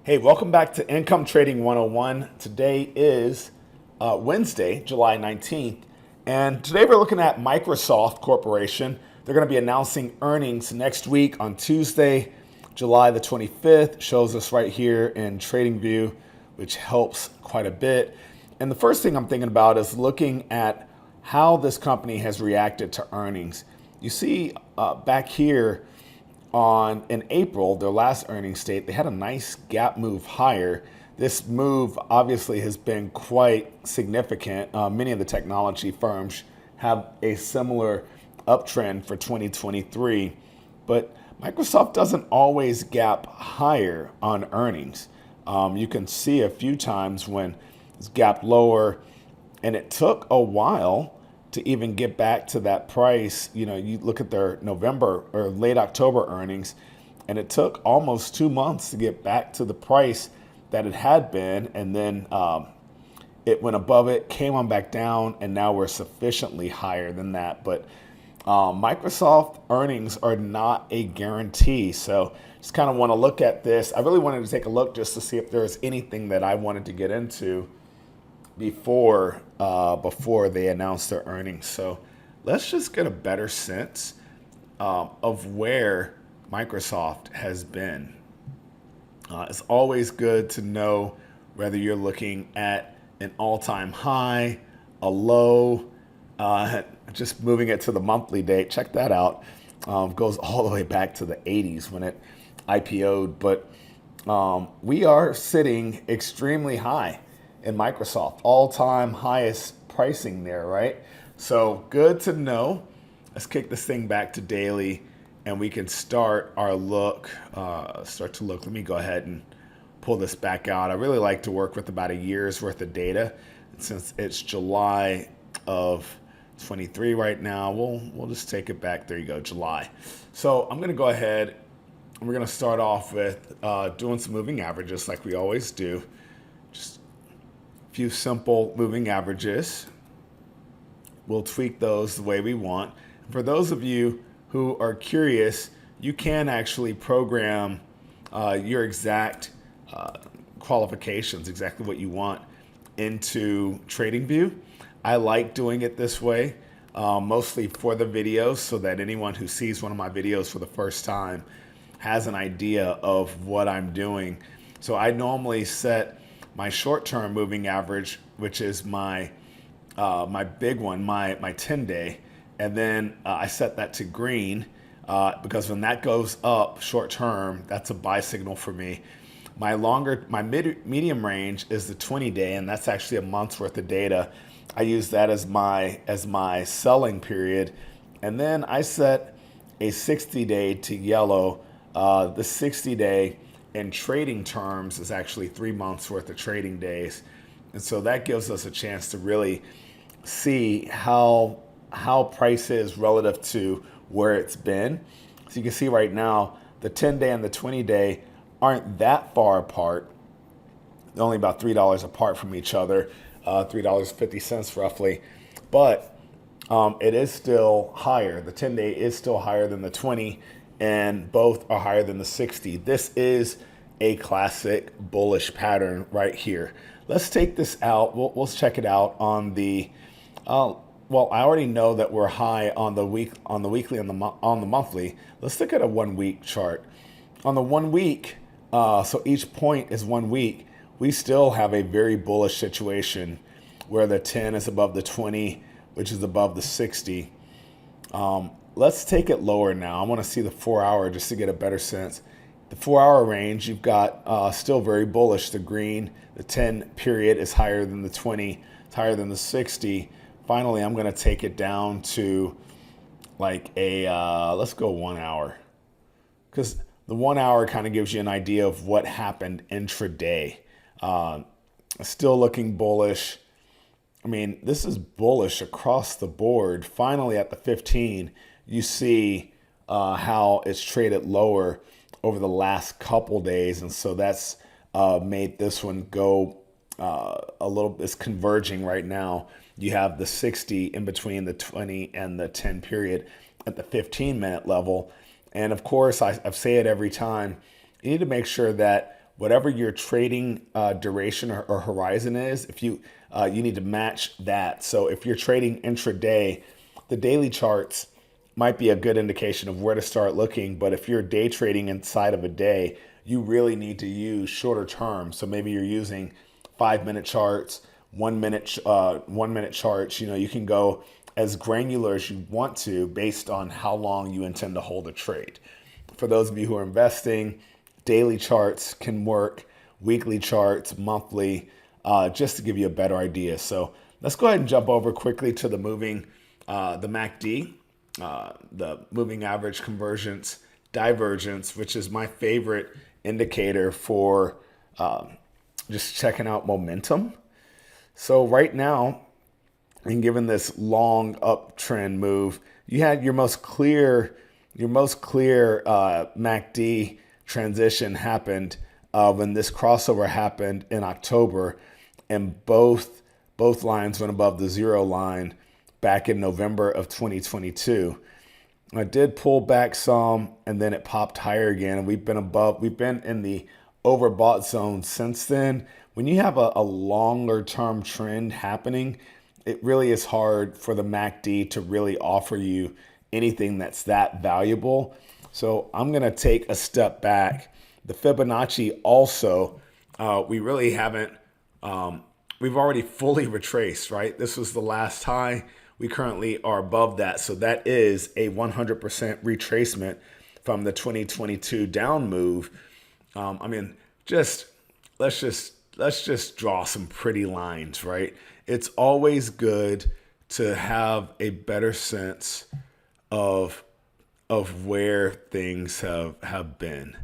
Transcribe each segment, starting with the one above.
Hey, welcome back to Income Trading 101. Today is Wednesday, July 19th, and today we're looking at Microsoft Corporation. They're going to be announcing earnings next week on Tuesday, July the 25th. Shows us right here in TradingView, which helps quite a bit. And the first thing I'm thinking about is looking at how this company has reacted to earnings. You see back here, in April, their last earnings date, they had a nice gap move higher. This move obviously has been quite significant. Many of the technology firms have a similar uptrend for 2023, but Microsoft doesn't always gap higher on earnings. You can see a few times when it's gapped lower, and it took a while to even get back to that price. You know, you look at their November or late October earnings, and it took almost 2 months to get back to the price that it had been. And then it went above it, came on back down, and now we're sufficiently higher than that. But Microsoft earnings are not a guarantee. So just kind of want to look at this. I really wanted to take a look just to see if there was anything that I wanted to get into before they announced their earnings. So let's just get a better sense of where Microsoft has been. It's always good to know whether you're looking at an all-time high, a low, just moving it to the monthly date. Check that out. Goes all the way back to the 80s when it IPO'd. But we are sitting extremely high in Microsoft, all-time highest pricing there, right? So good to know. Let's kick this thing back to daily, and we can start our look. Let me go ahead and pull this back out. I really like to work with about a year's worth of data. Since it's July of 23 right now, we'll just take it back. There you go, July. So I'm going to go ahead and we're going to start off with doing some moving averages like we always do. Just few simple moving averages. We'll tweak those the way we want. For those of you who are curious, you can actually program your exact qualifications, exactly what you want, into TradingView. I like doing it this way, mostly for the videos, so that anyone who sees one of my videos for the first time has an idea of what I'm doing. So I normally set my short-term moving average, which is my big one, my 10-day, and then I set that to green because when that goes up short-term, that's a buy signal for me. My medium range is the 20-day, and that's actually a month's worth of data. I use that as my selling period, and then I set a 60-day to yellow. The 60-day in trading terms is actually 3 months worth of trading days. And so that gives us a chance to really see how price is relative to where it's been. So you can see right now, the 10-day and the 20-day aren't that far apart. They're only about $3 apart from each other, $3.50 roughly. But it is still higher. The 10-day is still higher than the 20, and both are higher than the 60. This is a classic bullish pattern right here. Let's take this out. We'll check it out on the. Well, I already know that we're high on the weekly, and on the monthly. Let's look at a 1 week chart. On the 1 week, so each point is 1 week. We still have a very bullish situation where the 10 is above the 20, which is above the 60. Let's take it lower now. I want to see the 4 hour just to get a better sense. The 4 hour range, you've got still very bullish. The green, the 10 period is higher than the 20, it's higher than the 60. Finally, I'm going to take it down to like let's go 1 hour. Because the 1 hour kind of gives you an idea of what happened intraday. Still looking bullish. I mean, this is bullish across the board. Finally, at the 15, you see how it's traded lower over the last couple days. And so that's made this one go a little, it's converging right now. You have the 60 in between the 20 and the 10 period at the 15-minute level. And of course, I say it every time, you need to make sure that whatever your trading duration or horizon is, if you you need to match that. So if you're trading intraday, the daily charts might be a good indication of where to start looking. But if you're day trading inside of a day, you really need to use shorter terms. So maybe you're using 5-minute charts, 1 minute charts. You can go as granular as you want to based on how long you intend to hold a trade. For those of you who are investing, daily charts can work, weekly charts, monthly, just to give you a better idea. So let's go ahead and jump over quickly to the the MACD, the moving average convergence divergence, which is my favorite indicator for just checking out momentum. So right now, and given this long uptrend move, you had your most clear MACD transition happened when this crossover happened in October, and both lines went above the zero line back in November of 2022. I did pull back some, and then it popped higher again, and we've been in the overbought zone since then. When you have a longer term trend happening, it really is hard for the MACD to really offer you anything that's that valuable. So I'm going to take a step back. The Fibonacci also, we really haven't, we've already fully retraced, right? This was the last high. We currently are above that. So that is a 100% retracement from the 2022 down move. Let's just draw some pretty lines, right? It's always good to have a better sense of where things have been,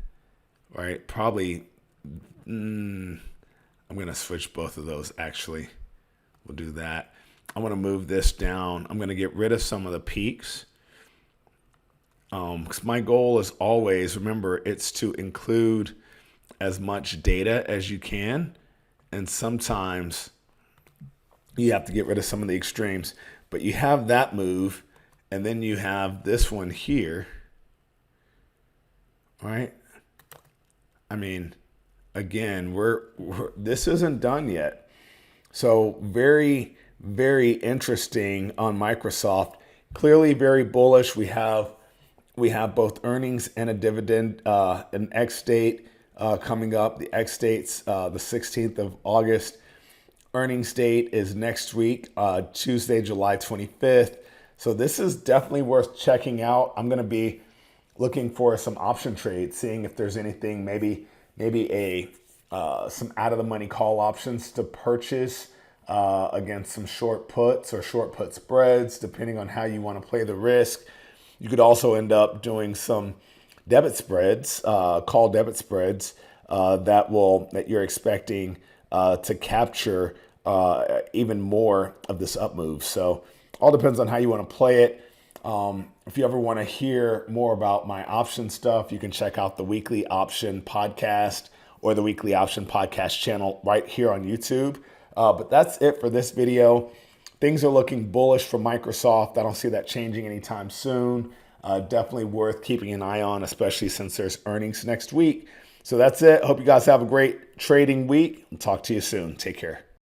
right? Probably, I'm going to switch both of those, actually. We'll do that. I'm going to move this down. I'm going to get rid of some of the peaks. Because my goal is always, remember, it's to include as much data as you can. And sometimes you have to get rid of some of the extremes. But you have that move, and then you have this one here, right? I mean, again, this isn't done yet. So very, very interesting on Microsoft. Clearly very bullish. We have both earnings and a dividend, an X date coming up. The X date's the 16th of August. Earnings date is next week, Tuesday, July 25th. So this is definitely worth checking out. I'm going to be looking for some option trades, seeing if there's anything, maybe some out of the money call options to purchase against some short puts or short put spreads, depending on how you want to play the risk. You could also end up doing some debit spreads, call debit spreads that you're expecting to capture even more of this up move. So all depends on how you want to play it. If you ever want to hear more about my option stuff, you can check out the Weekly Option Podcast or the Weekly Option Podcast channel right here on YouTube. But that's it for this video. Things are looking bullish for Microsoft. I don't see that changing anytime soon. Definitely worth keeping an eye on, especially since there's earnings next week. So that's it. Hope you guys have a great trading week. I'll talk to you soon. Take care.